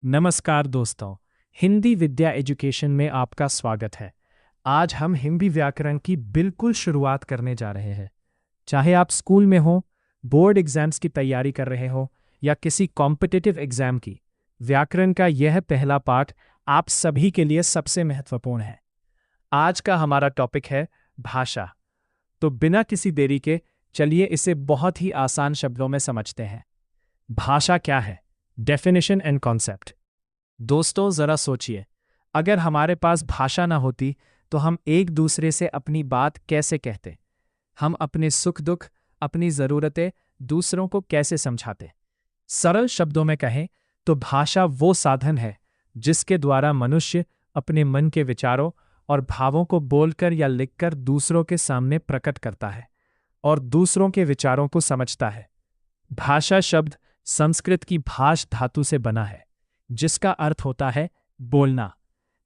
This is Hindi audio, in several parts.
नमस्कार दोस्तों, हिंदी विद्या एजुकेशन में आपका स्वागत है। आज हम हिंदी व्याकरण की बिल्कुल शुरुआत करने जा रहे हैं। चाहे आप स्कूल में हो, बोर्ड एग्जाम्स की तैयारी कर रहे हो या किसी कॉम्पिटिटिव एग्जाम की, व्याकरण का यह पहला पाठ आप सभी के लिए सबसे महत्वपूर्ण है। आज का हमारा टॉपिक है भाषा। तो बिना किसी देरी के चलिए इसे बहुत ही आसान शब्दों में समझते हैं। भाषा क्या है? Definition and concept. दोस्तों जरा सोचिए, अगर हमारे पास भाषा ना होती तो हम एक दूसरे से अपनी बात कैसे कहते? हम अपने सुख दुख, अपनी ज़रूरतें दूसरों को कैसे समझाते? सरल शब्दों में कहें तो भाषा वो साधन है जिसके द्वारा मनुष्य अपने मन के विचारों और भावों को बोलकर या लिखकर दूसरों के सामने प्रकट करता है और दूसरों के विचारों को समझता है। भाषा शब्द संस्कृत की भाष धातु से बना है, जिसका अर्थ होता है बोलना,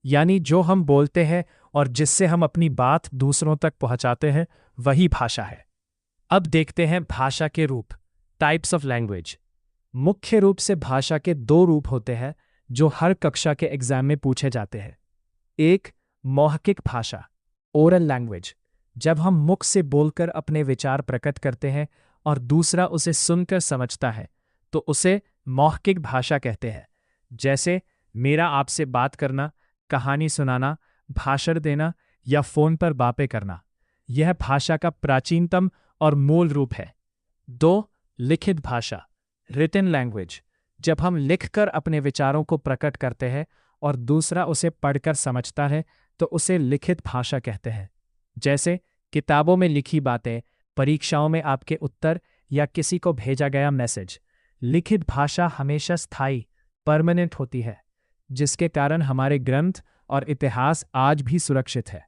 यानी जो हम बोलते हैं और जिससे हम अपनी बात दूसरों तक पहुंचाते हैं वही भाषा है। अब देखते हैं भाषा के रूप, टाइप्स ऑफ लैंग्वेज। मुख्य रूप से भाषा के दो रूप होते हैं जो हर कक्षा के एग्जाम में पूछे जाते हैं। एक, मौखिक भाषा, ओरल लैंग्वेज, जब हम मुख से बोलकर अपने विचार प्रकट करते हैं और दूसरा उसे सुनकर समझता है तो उसे मौखिक भाषा कहते हैं। जैसे मेरा आपसे बात करना, कहानी सुनाना, भाषण देना या फोन पर बातें करना, यह भाषा का प्राचीनतम और मूल रूप है। दो, लिखित भाषा, रिटन लैंग्वेज, जब हम लिखकर अपने विचारों को प्रकट करते हैं और दूसरा उसे पढ़कर समझता है तो उसे लिखित भाषा कहते हैं। जैसे किताबों में लिखी बातें, परीक्षाओं में आपके उत्तर या किसी को भेजा गया मैसेज। लिखित भाषा हमेशा स्थायी, परमानेंट होती है, जिसके कारण हमारे ग्रंथ और इतिहास आज भी सुरक्षित है।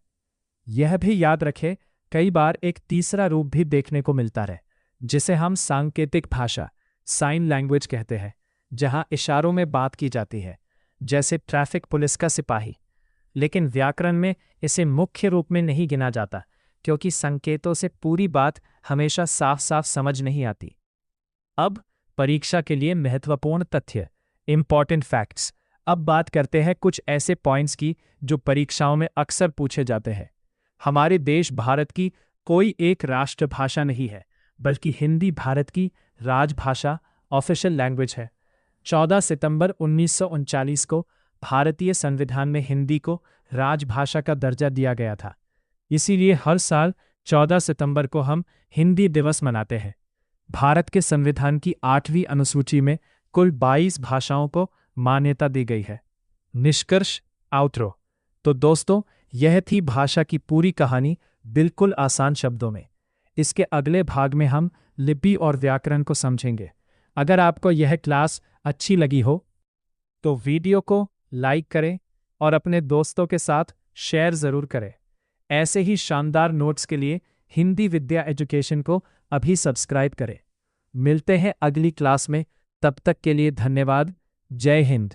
यह भी याद रखें, कई बार एक तीसरा रूप भी देखने को मिलता है जिसे हम सांकेतिक भाषा, साइन लैंग्वेज कहते हैं, जहां इशारों में बात की जाती है, जैसे ट्रैफिक पुलिस का सिपाही। लेकिन व्याकरण में इसे मुख्य रूप में नहीं गिना जाता क्योंकि संकेतों से पूरी बात हमेशा साफ साफ समझ नहीं आती। अब परीक्षा के लिए महत्वपूर्ण तथ्य, इंपॉर्टेंट फैक्ट्स। अब बात करते हैं कुछ ऐसे पॉइंट्स की जो परीक्षाओं में अक्सर पूछे जाते हैं। हमारे देश भारत की कोई एक राष्ट्रभाषा नहीं है, बल्कि हिंदी भारत की राजभाषा, ऑफिशियल लैंग्वेज है। 14 सितंबर 1939 को भारतीय संविधान में हिंदी को राजभाषा का दर्जा दिया गया था। इसीलिए हर साल 14 सितंबर को हम हिंदी दिवस मनाते हैं। भारत के संविधान की 8वीं अनुसूची में कुल 22 भाषाओं को मान्यता दी गई है। निष्कर्ष, आउटरो। तो दोस्तों, यह थी भाषा की पूरी कहानी बिल्कुल आसान शब्दों में। इसके अगले भाग में हम लिपि और व्याकरण को समझेंगे। अगर आपको यह क्लास अच्छी लगी हो तो वीडियो को लाइक करें और अपने दोस्तों के साथ शेयर ज़रूर करें। ऐसे ही शानदार नोट्स के लिए हिंदी विद्या एजुकेशन को अभी सब्सक्राइब करें। मिलते हैं अगली क्लास में, तब तक के लिए धन्यवाद। जय हिंद।